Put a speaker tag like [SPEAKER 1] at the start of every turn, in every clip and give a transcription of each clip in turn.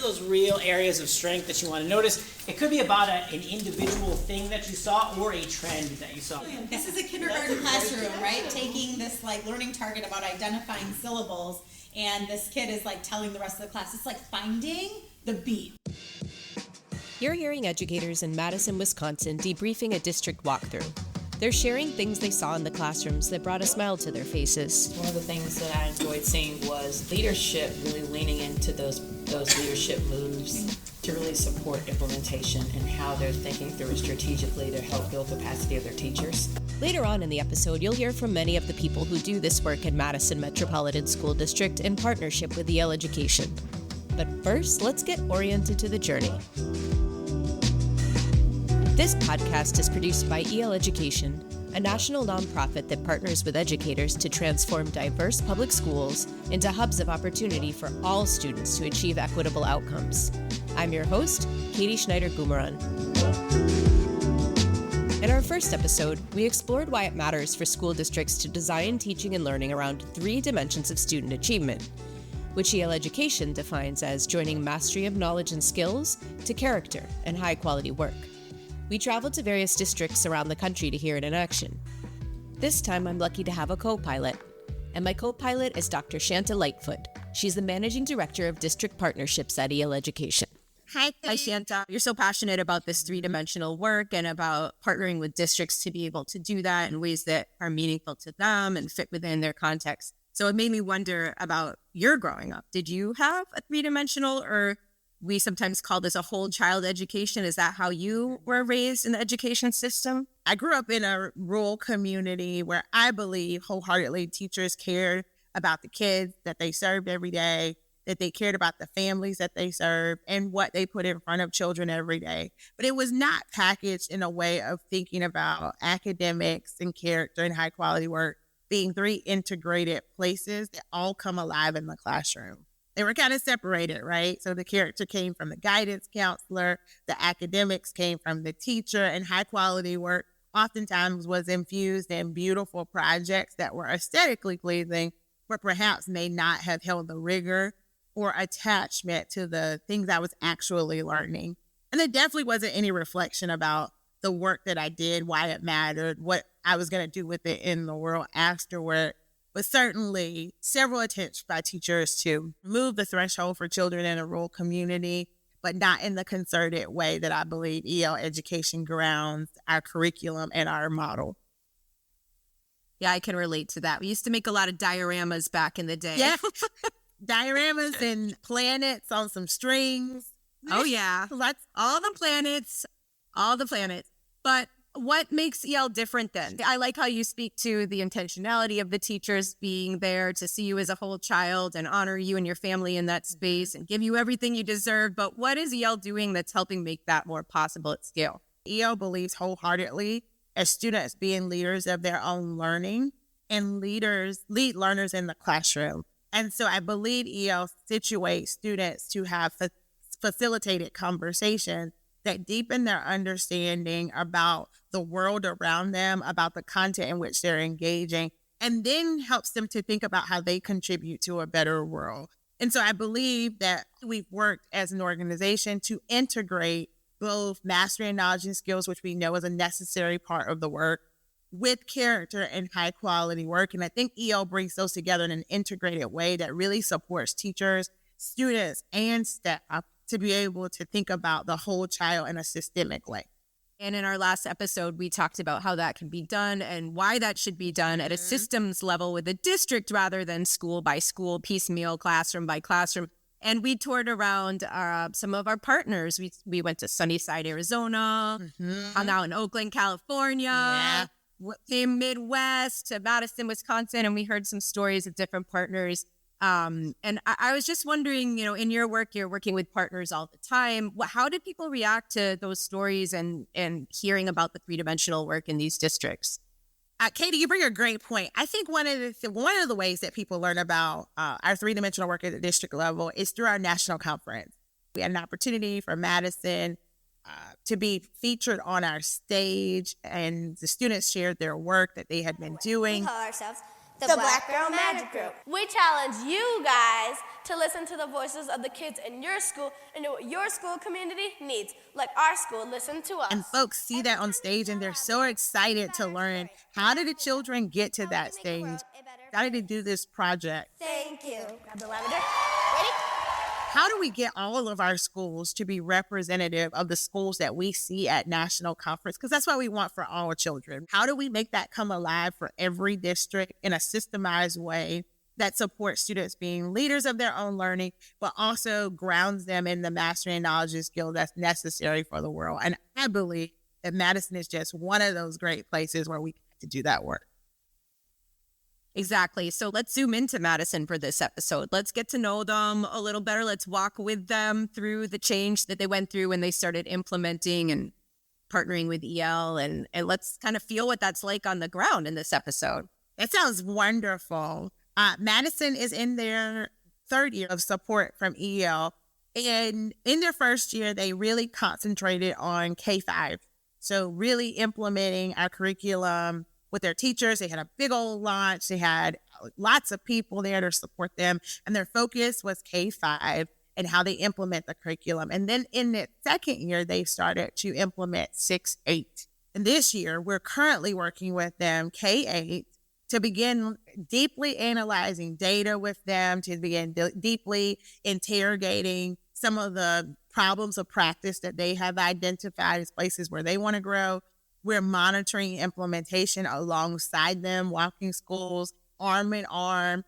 [SPEAKER 1] those real areas of strength that you want to notice. It could be about an individual thing that you saw or a trend that you saw.
[SPEAKER 2] This is a kindergarten classroom, right? Taking this learning target about identifying syllables, and this kid is telling the rest of the class, it's like finding the beat.
[SPEAKER 3] You're hearing educators in Madison, Wisconsin debriefing a district walkthrough. They're sharing things they saw in the classrooms that brought a smile to their faces.
[SPEAKER 4] One of the things that I enjoyed seeing was leadership, really leaning into those leadership moves to really support implementation and how they're thinking through it strategically to help build capacity of their teachers.
[SPEAKER 3] Later on in the episode, you'll hear from many of the people who do this work in Madison Metropolitan School District in partnership with EL Education. But first, let's get oriented to the journey. This podcast is produced by EL Education, a national nonprofit that partners with educators to transform diverse public schools into hubs of opportunity for all students to achieve equitable outcomes. I'm your host, Schneider Gumiran. In our first episode, we explored why it matters for school districts to design teaching and learning around 3 dimensions of student achievement, which EL Education defines as joining mastery of knowledge and skills to character and high-quality work. We traveled to various districts around the country to hear it in action. This time, I'm lucky to have a co-pilot. And my co-pilot is Dr. Shanta Lightfoot. She's the Managing Director of District Partnerships at EL Education. Hi, Shanta. You're so passionate about this 3-dimensional work and about partnering with districts to be able to do that in ways that are meaningful to them and fit within their context. So it made me wonder about your growing up. Did you have a 3-dimensional, or we sometimes call this a whole child education? Is that how you were raised in the education system?
[SPEAKER 5] I grew up in a rural community where I believe wholeheartedly teachers cared about the kids that they served every day, that they cared about the families that they served and what they put in front of children every day. But it was not packaged in a way of thinking about academics and character and high quality work being 3 integrated places that all come alive in the classroom. They were kind of separated, right? So the character came from the guidance counselor, the academics came from the teacher, and high quality work oftentimes was infused in beautiful projects that were aesthetically pleasing, but perhaps may not have held the rigor or attachment to the things I was actually learning. And there definitely wasn't any reflection about the work that I did, why it mattered, what I was going to do with it in the world afterward. But certainly several attempts by teachers to move the threshold for children in a rural community, but not in the concerted way that I believe EL Education grounds our curriculum and our model.
[SPEAKER 3] Yeah, I can relate to that. We used to make a lot of dioramas back in the day.
[SPEAKER 5] Yeah, dioramas and planets on some strings.
[SPEAKER 3] Oh, yeah. All the planets. But what makes EL different then? I like how you speak to the intentionality of the teachers being there to see you as a whole child and honor you and your family in that space and give you everything you deserve. But what is EL doing that's helping make that more possible at scale?
[SPEAKER 5] EL believes wholeheartedly as students being leaders of their own learning and lead learners in the classroom. And so I believe EL situates students to have facilitated conversations that deepen their understanding about the world around them, about the content in which they're engaging, and then helps them to think about how they contribute to a better world. And so I believe that we've worked as an organization to integrate both mastery and knowledge and skills, which we know is a necessary part of the work, with character and high quality work. And I think EL brings those together in an integrated way that really supports teachers, students, and staff to be able to think about the whole child in a systemic way.
[SPEAKER 3] And in our last episode, we talked about how that can be done and why that should be done at a systems level with a district rather than school by school, piecemeal, classroom by classroom. And we toured around some of our partners. We went to Sunnyside, Arizona, hung out in Oakland, California, came Midwest to Madison, Wisconsin, and we heard some stories of different partners. And I was just wondering, in your work, you're working with partners all the time. How did people react to those stories and hearing about the 3-dimensional work in these districts?
[SPEAKER 5] Katie, you bring a great point. I think one of the ways that people learn about our 3-dimensional work at the district level is through our national conference. We had an opportunity for Madison to be featured on our stage, and the students shared their work that they had been doing.
[SPEAKER 6] We call ourselves the Black Girl Magic Group. We challenge you guys to listen to the voices of the kids in your school and know what your school community needs, like our school listened to us.
[SPEAKER 5] And folks see that on stage and they're so excited to learn, how did the children get to that stage? How did they do this project?
[SPEAKER 6] Thank you. Grab the lavender. Ready?
[SPEAKER 5] How do we get all of our schools to be representative of the schools that we see at national conference? Because that's what we want for all children. How do we make that come alive for every district in a systemized way that supports students being leaders of their own learning, but also grounds them in the mastery and knowledge and skill that's necessary for the world? And I believe that Madison is just one of those great places where we get to do that work.
[SPEAKER 3] Exactly. So let's zoom into Madison for this episode. Let's get to know them a little better. Let's walk with them through the change that they went through when they started implementing and partnering with EL. And let's kind of feel what that's like on the ground in this episode.
[SPEAKER 5] That sounds wonderful. Madison is in their third year of support from EL. And in their first year, they really concentrated on K-5. So really implementing our curriculum with their teachers. They had a big old launch. They had lots of people there to support them. And their focus was K-5 and how they implement the curriculum. And then in the second year, they started to implement 6-8. And this year, we're currently working with them, K-8, to begin deeply analyzing data with them, to begin deeply interrogating some of the problems of practice that they have identified as places where they want to grow. We're monitoring implementation alongside them, walking schools arm in arm,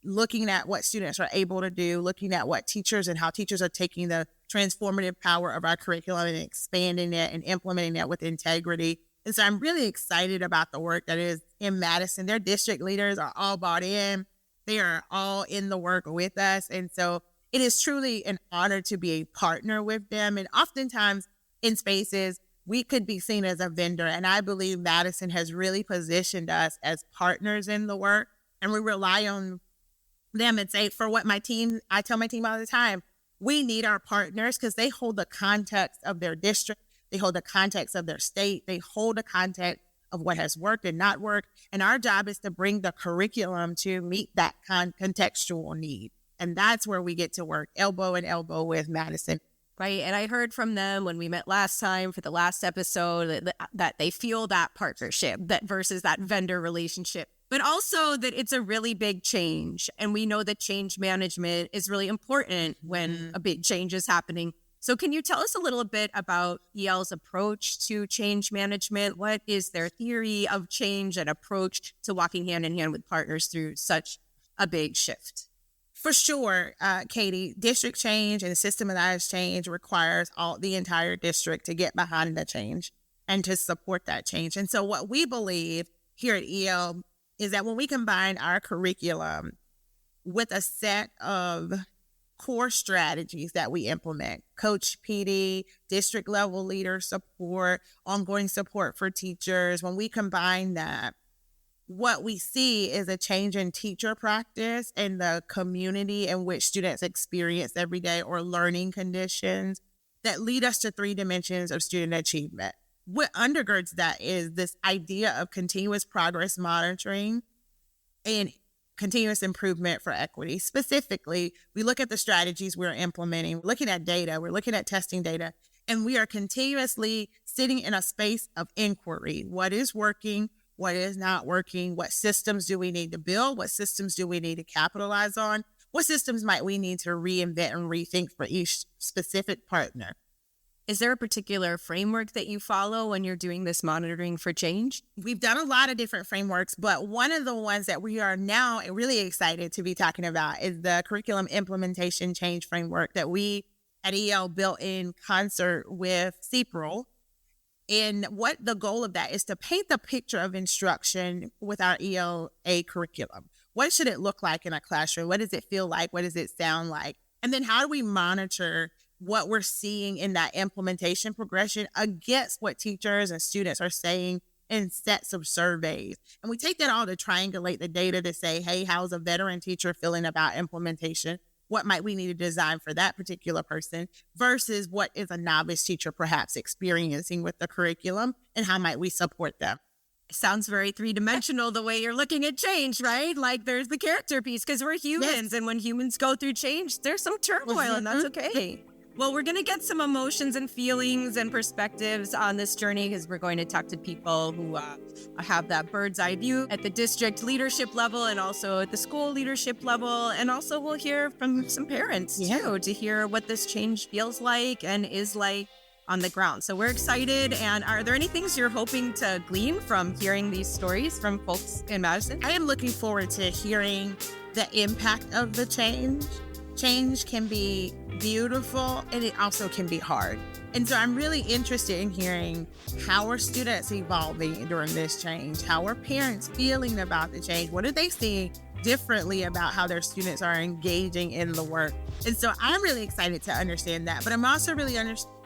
[SPEAKER 5] looking at what students are able to do, looking at what teachers and how teachers are taking the transformative power of our curriculum and expanding it and implementing it with integrity. And so I'm really excited about the work that is in Madison. Their district leaders are all bought in. They are all in the work with us. And so it is truly an honor to be a partner with them. And oftentimes in spaces, we could be seen as a vendor. And I believe Madison has really positioned us as partners in the work. And we rely on them and say, for what I tell my team all the time, we need our partners because they hold the context of their district. They hold the context of their state. They hold the context of what has worked and not worked. And our job is to bring the curriculum to meet that contextual need. And that's where we get to work elbow in elbow with Madison.
[SPEAKER 3] Right. And I heard from them when we met last time for the last episode that they feel that partnership that versus that vendor relationship, but also that it's a really big change. And we know that change management is really important when a big change is happening. So can you tell us a little bit about EL's approach to change management? What is their theory of change and approach to walking hand in hand with partners through such a big shift?
[SPEAKER 5] For sure, Katie, district change and systematized change requires the entire district to get behind the change and to support that change. And so what we believe here at EL is that when we combine our curriculum with a set of core strategies that we implement, coach PD, district level leader support, ongoing support for teachers, when we combine that, what we see is a change in teacher practice and the community in which students experience every day or learning conditions that lead us to 3 dimensions of student achievement. What undergirds that is this idea of continuous progress monitoring and continuous improvement for equity. Specifically, we look at the strategies we're implementing, we're looking at data, we're looking at testing data, and we are continuously sitting in a space of inquiry. What is working? What is not working? What systems do we need to build? What systems do we need to capitalize on? What systems might we need to reinvent and rethink for each specific partner?
[SPEAKER 3] Is there a particular framework that you follow when you're doing this monitoring for change?
[SPEAKER 5] We've done a lot of different frameworks, but one of the ones that we are now really excited to be talking about is the curriculum implementation change framework that we at EL built in concert with CPRL. And what the goal of that is to paint the picture of instruction with our ELA curriculum. What should it look like in a classroom? What does it feel like? What does it sound like? And then how do we monitor what we're seeing in that implementation progression against what teachers and students are saying in sets of surveys? And we take that all to triangulate the data to say, hey, how's a veteran teacher feeling about implementation? What might we need to design for that particular person versus what is a novice teacher perhaps experiencing with the curriculum, and how might we support them?
[SPEAKER 3] Sounds very three-dimensional the way you're looking at change, right? Like there's the character piece because we're humans, and when humans go through change, there's some turmoil, and that's okay. Well, we're going to get some emotions and feelings and perspectives on this journey because we're going to talk to people who have that bird's eye view at the district leadership level and also at the school leadership level. And also we'll hear from some parents too, to hear what this change feels like and is like on the ground. So we're excited. And are there any things you're hoping to glean from hearing these stories from folks in Madison?
[SPEAKER 5] I am looking forward to hearing the impact of the change. Change can be beautiful and it also can be hard. And so I'm really interested in hearing how are students evolving during this change? How are parents feeling about the change? What are they seeing differently about how their students are engaging in the work? And so I'm really excited to understand that, but I'm also really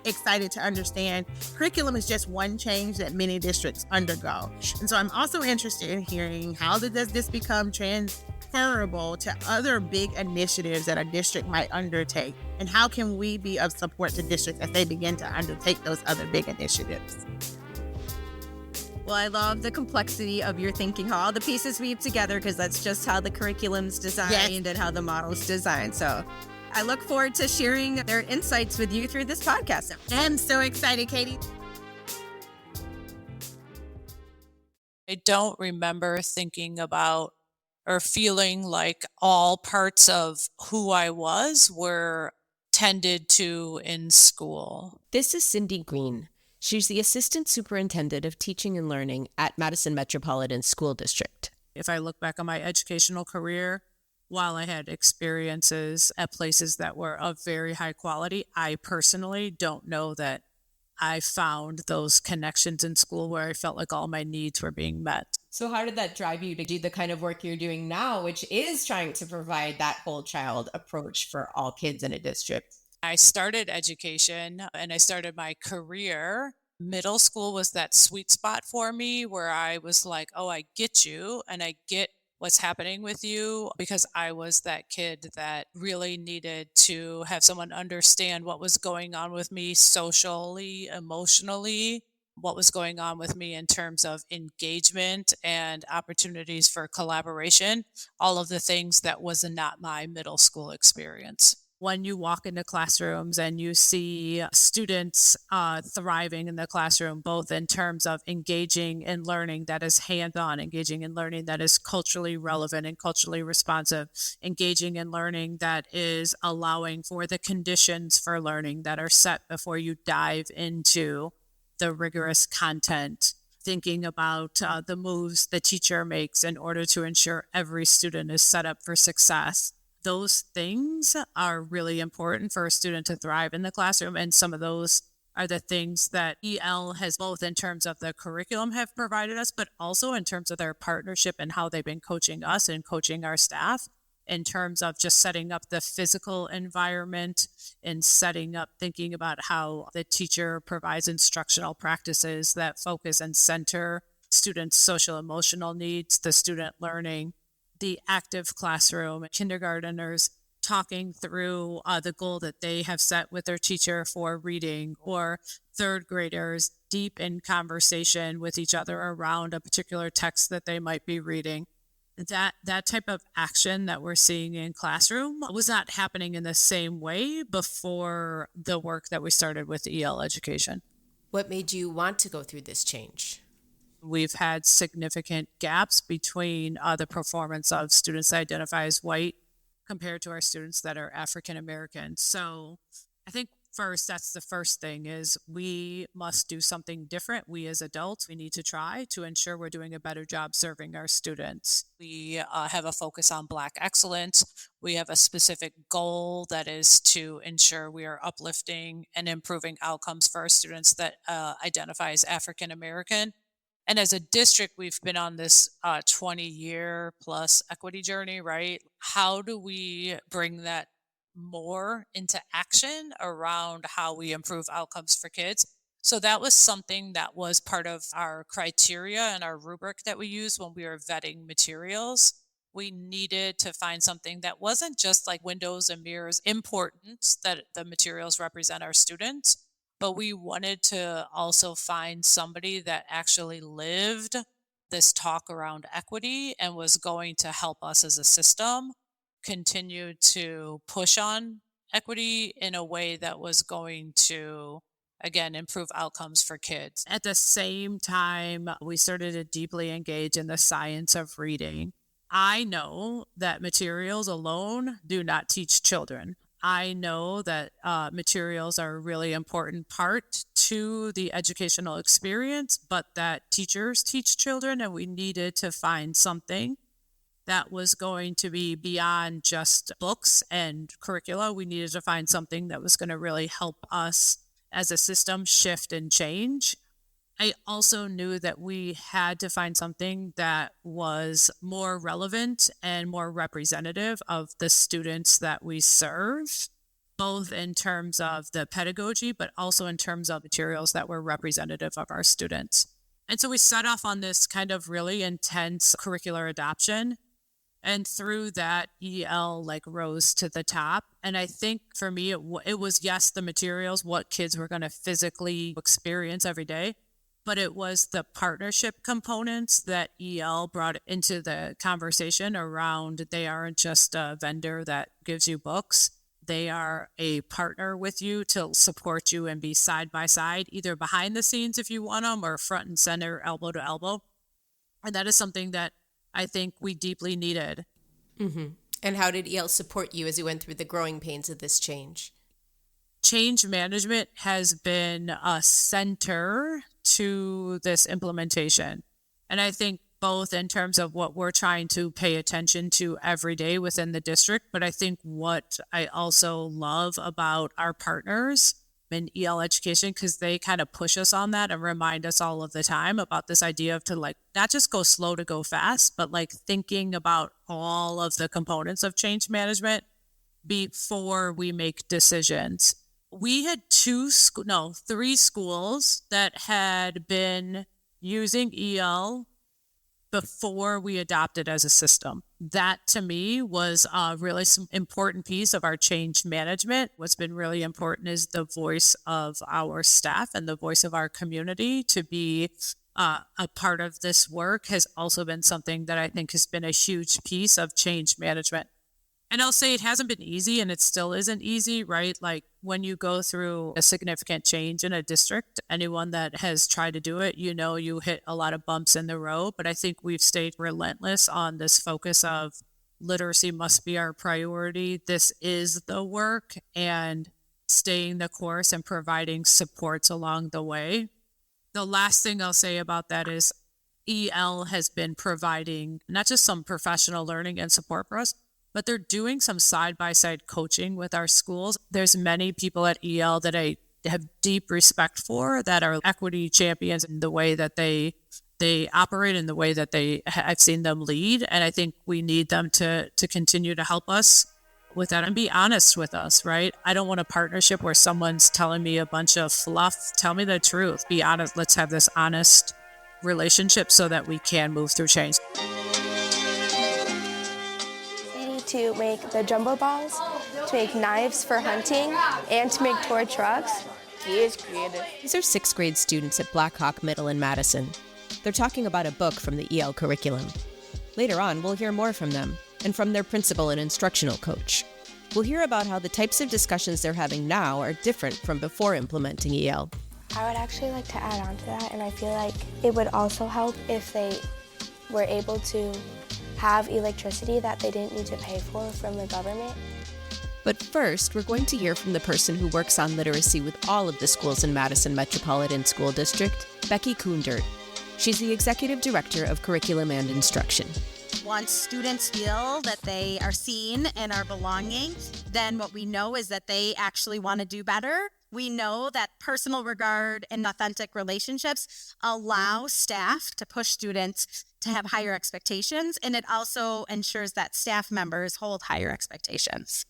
[SPEAKER 5] excited to understand curriculum is just one change that many districts undergo. And so I'm also interested in hearing how does this become transferable to other big initiatives that a district might undertake, and how can we be of support to districts as they begin to undertake those other big initiatives.
[SPEAKER 3] Well, I love the complexity of your thinking, how all the pieces weave together, because that's just how the curriculum's designed and how the model's designed. So I look forward to sharing their insights with you through this podcast.
[SPEAKER 5] I'm so excited, Katie.
[SPEAKER 7] I don't remember thinking about or feeling like all parts of who I was were tended to in school.
[SPEAKER 3] This is Cindy Green. She's the Assistant Superintendent of Teaching and Learning at Madison Metropolitan School District.
[SPEAKER 7] If I look back on my educational career, while I had experiences at places that were of very high quality, I personally don't know that I found those connections in school where I felt like all my needs were being met.
[SPEAKER 3] So how did that drive you to do the kind of work you're doing now, which is trying to provide that whole child approach for all kids in a district?
[SPEAKER 7] I started education and I started my career. Middle school was that sweet spot for me where I was like, oh, I get you and I get what's happening with you, because I was that kid that really needed to have someone understand what was going on with me socially, emotionally, what was going on with me in terms of engagement and opportunities for collaboration, all of the things that was not my middle school experience. When you walk into classrooms and you see students thriving in the classroom, both in terms of engaging in learning that is hands-on, engaging in learning that is culturally relevant and culturally responsive, engaging in learning that is allowing for the conditions for learning that are set before you dive into the rigorous content, thinking about the moves the teacher makes in order to ensure every student is set up for success. Those things are really important for a student to thrive in the classroom. And some of those are the things that EL has, both in terms of the curriculum have provided us, but also in terms of their partnership and how they've been coaching us and coaching our staff, in terms of just setting up the physical environment and setting up, thinking about how the teacher provides instructional practices that focus and center students' social emotional needs, the student learning, the active classroom, kindergarteners talking through the goal that they have set with their teacher for reading, or third graders deep in conversation with each other around a particular text that they might be reading. That type of action that we're seeing in classroom was not happening in the same way before the work that we started with EL education.
[SPEAKER 3] What made you want to go through this change?
[SPEAKER 7] We've had significant gaps between the performance of students that identify as white compared to our students that are African American. So I think first, that's the first thing, is we must do something different. We as adults, we need to try to ensure we're doing a better job serving our students. We have a focus on Black excellence. We have a specific goal that is to ensure we are uplifting and improving outcomes for our students that identify as African American. And as a district, we've been on this 20-year plus equity journey, right? How do we bring that more into action around how we improve outcomes for kids? So that was something that was part of our criteria and our rubric that we used when we were vetting materials. We needed to find something that wasn't just like windows and mirrors important, that the materials represent our students, but we wanted to also find somebody that actually lived this talk around equity and was going to help us as a system continue to push on equity in a way that was going to, again, improve outcomes for kids. At the same time, we started to deeply engage in the science of reading. I know that materials alone do not teach children. I know that materials are a really important part to the educational experience, but that teachers teach children, and we needed to find something that was going to be beyond just books and curricula. We needed to find something that was going to really help us as a system shift and change. I also knew that we had to find something that was more relevant and more representative of the students that we serve, both in terms of the pedagogy, but also in terms of materials that were representative of our students. And so we set off on this kind of really intense curricular adoption. And through that, EL rose to the top. And I think for me, it was, yes, the materials, what kids were going to physically experience every day, but it was the partnership components that EL brought into the conversation around they aren't just a vendor that gives you books. They are a partner with you to support you and be side by side, either behind the scenes if you want them or front and center, elbow to elbow. And that is something that I think we deeply needed.
[SPEAKER 3] Mm-hmm. And how did EL support you as you went through the growing pains of this change?
[SPEAKER 7] Change management has been a center to this implementation. And I think both in terms of what we're trying to pay attention to every day within the district, but I think what I also love about our partners in EL education, because they kind of push us on that and remind us all of the time about this idea of to not just go slow to go fast, but thinking about all of the components of change management before we make decisions. We had three schools that had been using EL before we adopted as a system. That to me was really some important piece of our change management. What's been really important is the voice of our staff and the voice of our community to be a part of this work has also been something that I think has been a huge piece of change management. And I'll say it hasn't been easy, and it still isn't easy, right? When you go through a significant change in a district, anyone that has tried to do it, you hit a lot of bumps in the road. But I think we've stayed relentless on this focus of literacy must be our priority. This is the work, and staying the course and providing supports along the way. The last thing I'll say about that is EL has been providing not just some professional learning and support for us, but they're doing some side-by-side coaching with our schools. There's many people at EL that I have deep respect for that are equity champions in the way that they operate, in the way that I've seen them lead. And I think we need them to continue to help us with that and be honest with us, right? I don't want a partnership where someone's telling me a bunch of fluff. Tell me the truth. Be honest. Let's have this honest relationship so that we can move through change.
[SPEAKER 6] To make the jumbo balls, to make knives for hunting, and to make toy trucks. He is creative.
[SPEAKER 3] These are sixth grade students at Blackhawk Middle in Madison. They're talking about a book from the EL curriculum. Later on, we'll hear more from them and from their principal and instructional coach. We'll hear about how the types of discussions they're having now are different from before implementing EL.
[SPEAKER 6] I would actually like to add on to that, and I feel like it would also help if they were able to have electricity that they didn't need to pay for from the government.
[SPEAKER 3] But first, we're going to hear from the person who works on literacy with all of the schools in Madison Metropolitan School District, Becky Kundert. She's the Executive Director of Curriculum and Instruction.
[SPEAKER 8] Once students feel that they are seen and are belonging, then what we know is that they actually want to do better. We know that personal regard and authentic relationships allow staff to push students to have higher expectations, and it also ensures that staff members hold higher expectations.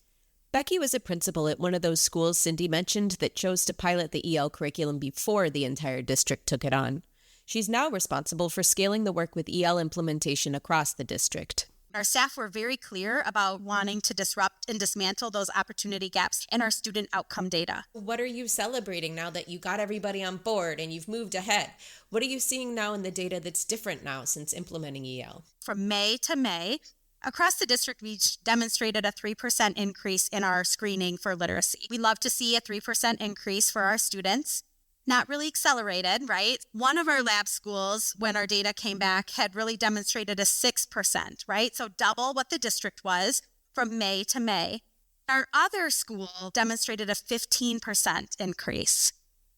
[SPEAKER 3] Becky was a principal at one of those schools Cindy mentioned that chose to pilot the EL curriculum before the entire district took it on. She's now responsible for scaling the work with EL implementation across the district.
[SPEAKER 8] Our staff were very clear about wanting to disrupt and dismantle those opportunity gaps in our student outcome data.
[SPEAKER 3] What are you celebrating now that you got everybody on board and you've moved ahead? What are you seeing now in the data that's different now since implementing EL?
[SPEAKER 8] From May to May, across the district, we demonstrated a 3% increase in our screening for literacy. We love to see a 3% increase for our students. Not really accelerated, right? One of our lab schools, when our data came back, had really demonstrated a 6%, right? So double what the district was from May to May. Our other school demonstrated a 15% increase.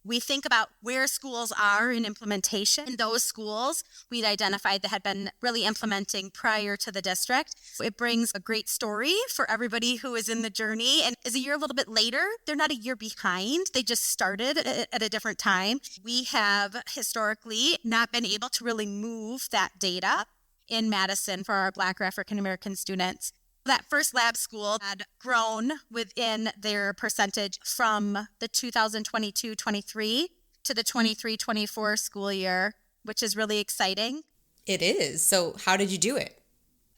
[SPEAKER 8] We think about where schools are in implementation. In those schools, we'd identified that had been really implementing prior to the district. It brings a great story for everybody who is in the journey. And is a year a little bit later, they're not a year behind. They just started at a different time. We have historically not been able to really move that data in Madison for our Black or African American students. That first lab school had grown within their percentage from the 2022-23 to the 23-24 school year, which is really exciting.
[SPEAKER 3] It is. So how did you do it?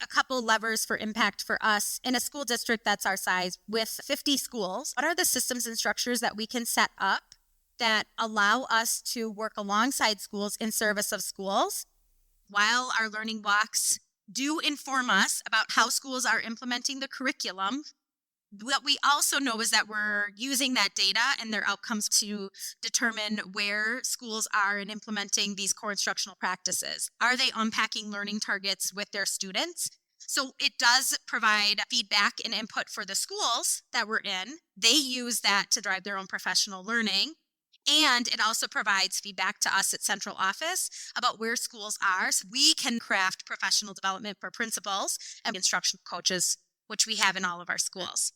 [SPEAKER 8] A couple levers for impact for us in a school district that's our size with 50 schools. What are the systems and structures that we can set up that allow us to work alongside schools in service of schools while our learning walks do inform us about how schools are implementing the curriculum? What we also know is that we're using that data and their outcomes to determine where schools are in implementing these core instructional practices. Are they unpacking learning targets with their students? So it does provide feedback and input for the schools that we're in. They use that to drive their own professional learning. And it also provides feedback to us at central office about where schools are. So we can craft professional development for principals and instructional coaches, which we have in all of our schools.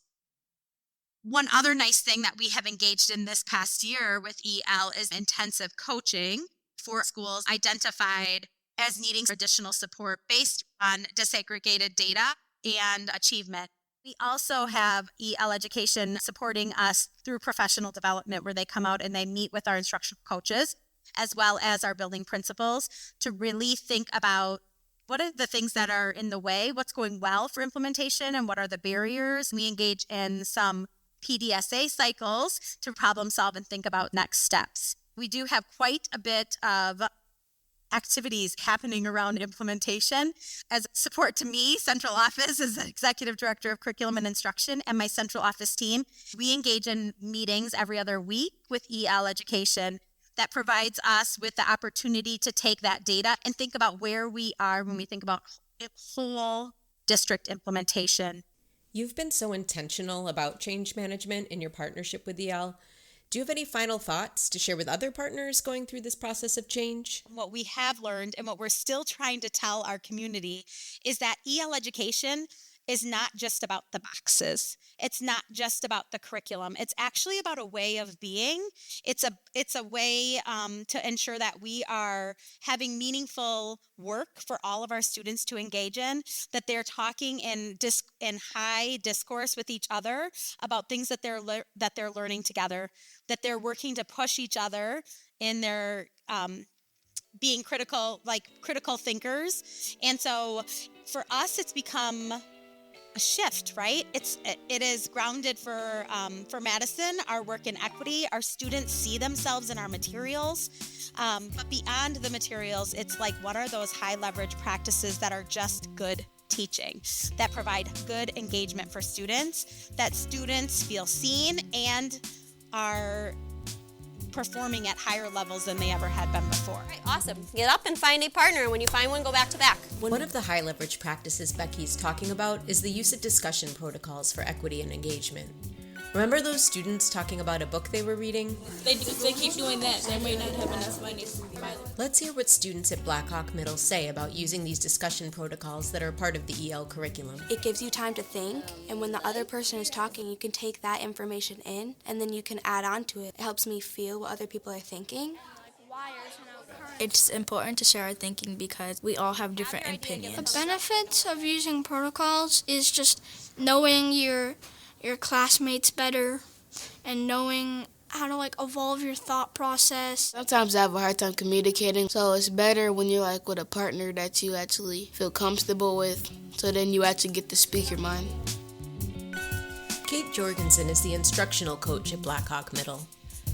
[SPEAKER 8] One other nice thing that we have engaged in this past year with EL is intensive coaching for schools identified as needing additional support based on disaggregated data and achievement. We also have EL Education supporting us through professional development where they come out and they meet with our instructional coaches as well as our building principals to really think about what are the things that are in the way, what's going well for implementation, and what are the barriers. We engage in some PDSA cycles to problem solve and think about next steps. We do have quite a bit of activities happening around implementation. As support to me, central office as the executive director of curriculum and instruction and my central office team, we engage in meetings every other week with EL Education that provides us with the opportunity to take that data and think about where we are when we think about whole district implementation.
[SPEAKER 3] You've been so intentional about change management in your partnership with EL. Do you have any final thoughts to share with other partners going through this process of change?
[SPEAKER 8] What we have learned and what we're still trying to tell our community is that EL Education is not just about the boxes. It's not just about the curriculum. It's actually about a way of being. It's a way to ensure that we are having meaningful work for all of our students to engage in, that they're talking in high discourse with each other about things that they're learning together, that they're working to push each other in their being critical thinkers. And so for us, it's become a shift, right? It is grounded for Madison, our work in equity. Our students see themselves in our materials, but beyond the materials, it's like, what are those high leverage practices that are just good teaching, that provide good engagement for students, that students feel seen and are performing at higher levels than they ever had been before.
[SPEAKER 6] All right, awesome. Get up and find a partner. When you find one, go back to back.
[SPEAKER 3] One of the high leverage practices Becky's talking about is the use of discussion protocols for equity and engagement. Remember those students talking about a book they were reading?
[SPEAKER 9] If they keep doing that, they may not have enough money to buy them.
[SPEAKER 3] Let's hear what students at Blackhawk Middle say about using these discussion protocols that are part of the EL curriculum.
[SPEAKER 10] It gives you time to think, and when the other person is talking, you can take that information in, and then you can add on to it. It helps me feel what other people are thinking.
[SPEAKER 9] It's important to share our thinking because we all have different opinions.
[SPEAKER 11] The benefits of using protocols is just knowing your classmates better and knowing how to like evolve your thought process.
[SPEAKER 12] Sometimes I have a hard time communicating, so it's better when you're like with a partner that you actually feel comfortable with, so then you actually get to speak your mind.
[SPEAKER 3] Kate Jorgensen is the instructional coach at Blackhawk Middle.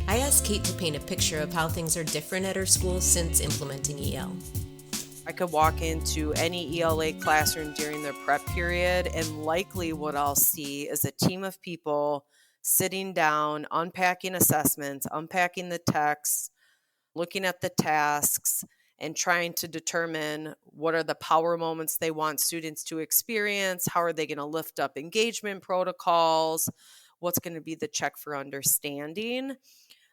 [SPEAKER 3] I asked Kate to paint a picture of how things are different at her school since implementing EL.
[SPEAKER 13] I could walk into any ELA classroom during their prep period, and likely what I'll see is a team of people sitting down, unpacking assessments, unpacking the texts, looking at the tasks, and trying to determine what are the power moments they want students to experience, how are they going to lift up engagement protocols, what's going to be the check for understanding.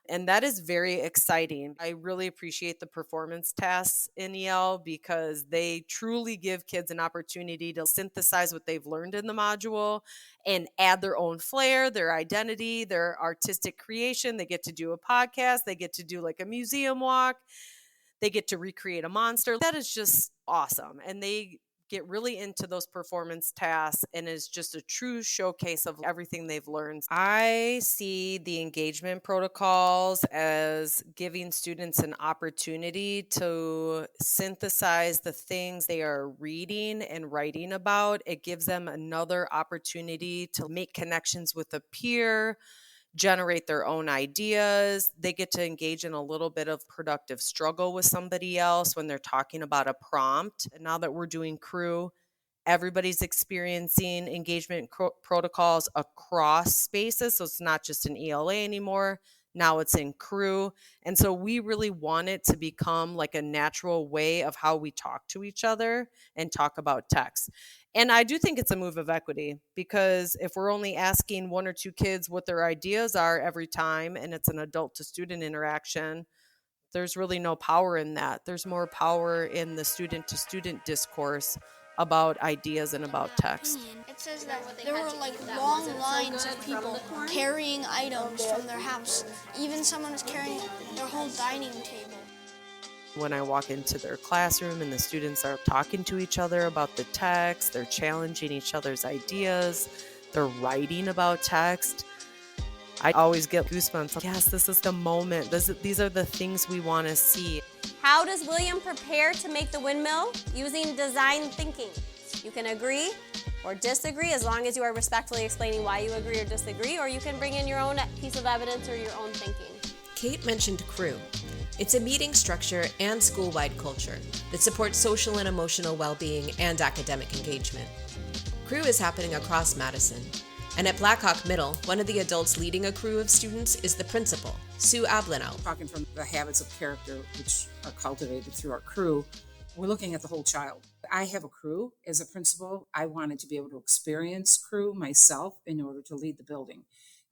[SPEAKER 13] And that is very exciting. I really appreciate the performance tasks in EL because they truly give kids an opportunity to synthesize what they've learned in the module and add their own flair, their identity, their artistic creation. They get to do a podcast. They get to do like a museum walk. They get to recreate a monster. That is just awesome. And they get really into those performance tasks and is just a true showcase of everything they've learned. I see the engagement protocols as giving students an opportunity to synthesize the things they are reading and writing about. It gives them another opportunity to make connections with a peer, generate their own ideas. They get to engage in a little bit of productive struggle with somebody else when they're talking about a prompt. And now that we're doing crew, everybody's experiencing engagement protocols across spaces. So it's not just an ELA anymore. Now it's in crew. And so we really want it to become like a natural way of how we talk to each other and talk about text. And I do think it's a move of equity because if we're only asking one or two kids what their ideas are every time and it's an adult to student interaction, there's really no power in that. There's more power in the student to student discourse about ideas and about text.
[SPEAKER 11] It says that there were like long lines of people carrying items from their house. Even someone was carrying their whole dining table.
[SPEAKER 13] When I walk into their classroom and the students are talking to each other about the text, they're challenging each other's ideas, they're writing about text, I always get goosebumps. Yes, this is the moment. These are the things we want to see.
[SPEAKER 14] How does William prepare to make the windmill? Using design thinking. You can agree or disagree as long as you are respectfully explaining why you agree or disagree, or you can bring in your own piece of evidence or your own thinking.
[SPEAKER 3] Kate mentioned crew. It's a meeting structure and school-wide culture that supports social and emotional well-being and academic engagement. Crew is happening across Madison. And at Blackhawk Middle, one of the adults leading a crew of students is the principal, Sue Ablanalp.
[SPEAKER 15] Talking from the habits of character which are cultivated through our crew, we're looking at the whole child. I have a crew as a principal. I wanted to be able to experience crew myself in order to lead the building.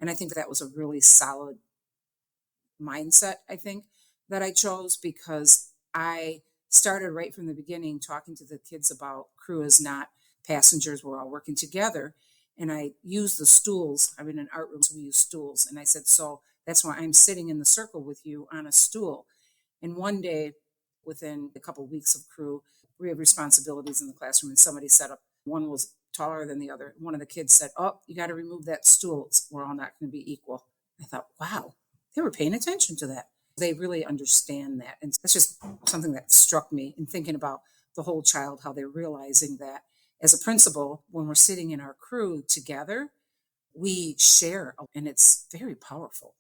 [SPEAKER 15] And I think that was a really solid mindset, I think, that I chose because I started right from the beginning talking to the kids about crew is not passengers. We're all working together. And I use the stools. I'm in an art room, so we use stools. And I said, so that's why I'm sitting in the circle with you on a stool. And one day, within a couple of weeks of crew, we have responsibilities in the classroom. And somebody set up, one was taller than the other. One of the kids said, oh, you got to remove that stool. We're all not going to be equal. I thought, wow, they were paying attention to that. They really understand that. And that's just something that struck me in thinking about the whole child, how they're realizing that as a principal, when we're sitting in our crew together, we share, and it's very powerful.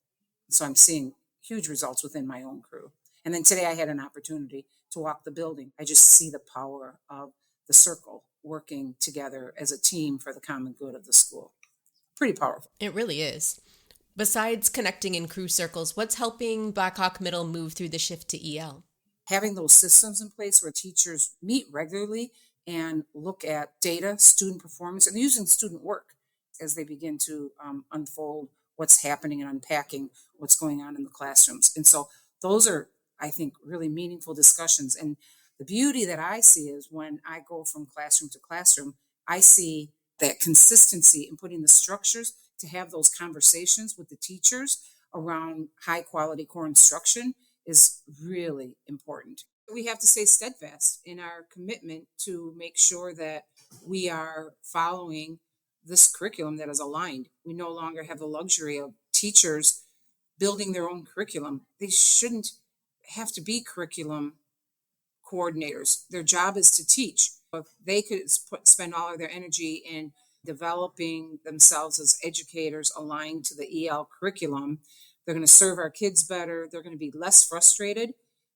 [SPEAKER 15] So I'm seeing huge results within my own crew. And then today I had an opportunity to walk the building. I just see the power of the circle working together as a team for the common good of the school. Pretty powerful.
[SPEAKER 3] It really is. Besides connecting in crew circles, what's helping Blackhawk Middle move through the shift to EL?
[SPEAKER 15] Having those systems in place where teachers meet regularly and look at data, student performance, and using student work as they begin to unfold what's happening and unpacking what's going on in the classrooms. And so those are, I think, really meaningful discussions. And the beauty that I see is when I go from classroom to classroom, I see that consistency in putting the structures to have those conversations with the teachers around high quality core instruction is really important. We have to stay steadfast in our commitment to make sure that we are following this curriculum that is aligned. We no longer have the luxury of teachers building their own curriculum. They shouldn't have to be curriculum coordinators. Their job is to teach. If they could spend all of their energy in developing themselves as educators aligned to the EL curriculum, they're going to serve our kids better. They're going to be less frustrated,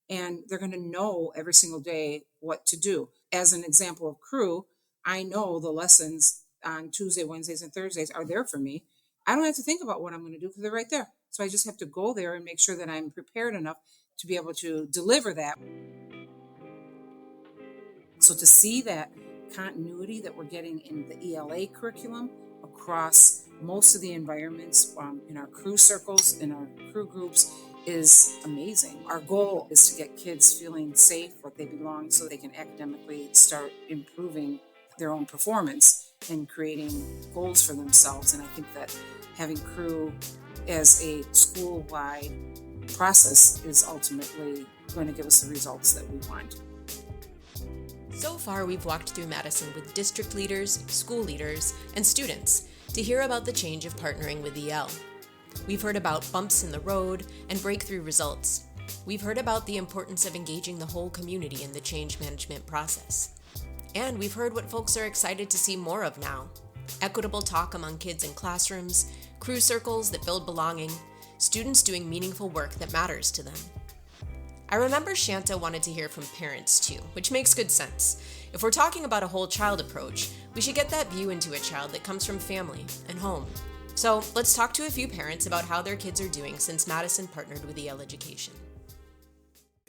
[SPEAKER 15] and they're going to know every single day what to do. As an example of crew, I know the lessons on Tuesday, Wednesdays, and Thursdays are there for me. I don't have to think about what I'm going to do because they're right there. So I just have to go there and make sure that I'm prepared enough to be able to deliver that. So to see that continuity that we're getting in the ELA curriculum across most of the environments in our crew circles, in our crew groups, is amazing. Our goal is to get kids feeling safe, where they belong, so they can academically start improving their own performance and creating goals for themselves. And I think that having crew as a school-wide process is ultimately going to give us the results that we want.
[SPEAKER 3] So far, we've walked through Madison with district leaders, school leaders, and students to hear about the change of partnering with EL. We've heard about bumps in the road and breakthrough results. We've heard about the importance of engaging the whole community in the change management process. And we've heard what folks are excited to see more of now: equitable talk among kids in classrooms, crew circles that build belonging, students doing meaningful work that matters to them. I remember Shanta wanted to hear from parents too, which makes good sense. If we're talking about a whole child approach, we should get that view into a child that comes from family and home. So let's talk to a few parents about how their kids are doing since Madison partnered with EL Education.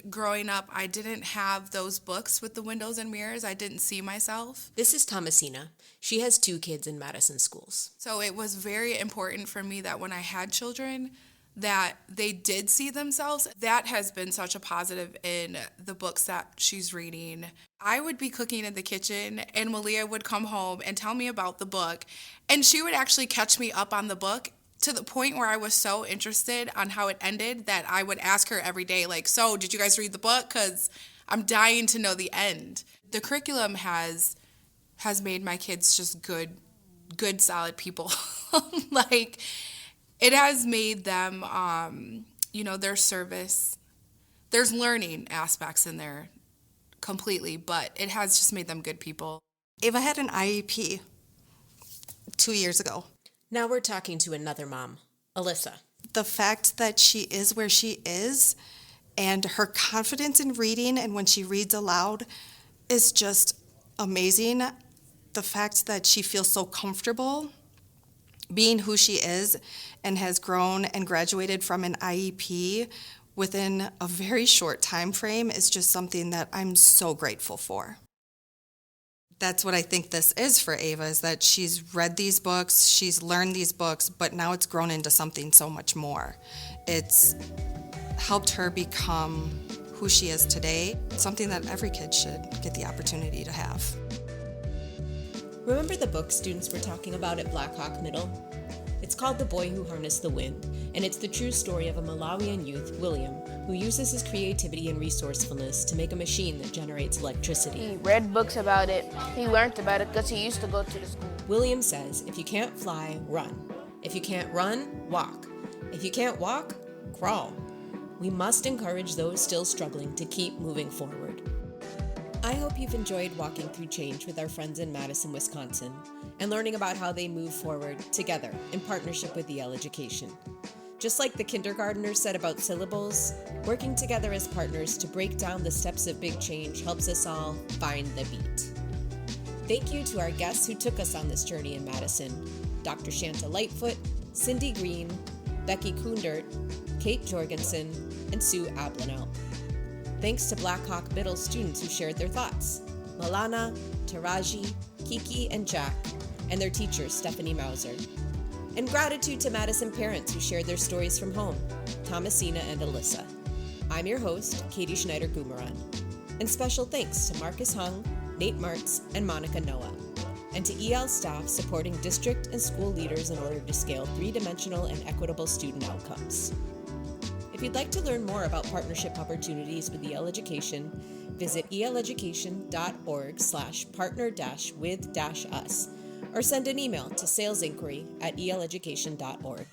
[SPEAKER 16] Growing up, I didn't have those books with the windows and mirrors. I didn't see myself.
[SPEAKER 3] This is Thomasina. She has 2 kids in Madison schools.
[SPEAKER 16] So it was very important for me that when I had children, that they did see themselves. That has been such a positive in the books that she's reading. I would be cooking in the kitchen, and Malia would come home and tell me about the book, and she would actually catch me up on the book, to the point where I was so interested on how it ended that I would ask her every day, like, so did you guys read the book? Because I'm dying to know the end. The curriculum has made my kids just good, solid people. Like, it has made them, their service. There's learning aspects in there completely, but it has just made them good people.
[SPEAKER 17] Ava had an IEP 2 years ago.
[SPEAKER 3] Now we're talking to another mom, Allyssa.
[SPEAKER 17] The fact that she is where she is and her confidence in reading, and when she reads aloud, is just amazing. The fact that she feels so comfortable being who she is and has grown and graduated from an IEP within a very short time frame is just something that I'm so grateful for. That's what I think this is for Ava, is that she's read these books, she's learned these books, but now it's grown into something so much more. It's helped her become who she is today, something that every kid should get the opportunity to have.
[SPEAKER 3] Remember the book students were talking about at Black Hawk Middle? It's called The Boy Who Harnessed the Wind, and it's the true story of a Malawian youth, William, who uses his creativity and resourcefulness to make a machine that generates electricity.
[SPEAKER 18] He read books about it. He learned about it because he used to go to the school.
[SPEAKER 3] William says, if you can't fly, run. If you can't run, walk. If you can't walk, crawl. We must encourage those still struggling to keep moving forward. I hope you've enjoyed walking through change with our friends in Madison, Wisconsin, and learning about how they move forward together in partnership with EL Education. Just like the kindergartners said about syllables, working together as partners to break down the steps of big change helps us all find the beat. Thank you to our guests who took us on this journey in Madison: Dr. Shanta Lightfoot, Cindy Green, Becky Kundert, Kate Jorgensen, and Sue Ablanalp. Thanks to Black Hawk Middle students who shared their thoughts: Mah'lana, Taraji, Kiki, and Jack, and their teachers, Stephanie Mauser. And gratitude to Madison parents who shared their stories from home: Thomasina and Allyssa. I'm your host, Katie Schneider Gumiran. And special thanks to Marcus Hung, Nate Martz, and Monica Noah, and to EL staff supporting district and school leaders in order to scale 3-dimensional and equitable student outcomes. If you'd like to learn more about partnership opportunities with EL Education, visit eleducation.org/partner-with-us, or send an email to salesinquiry@eleducation.org.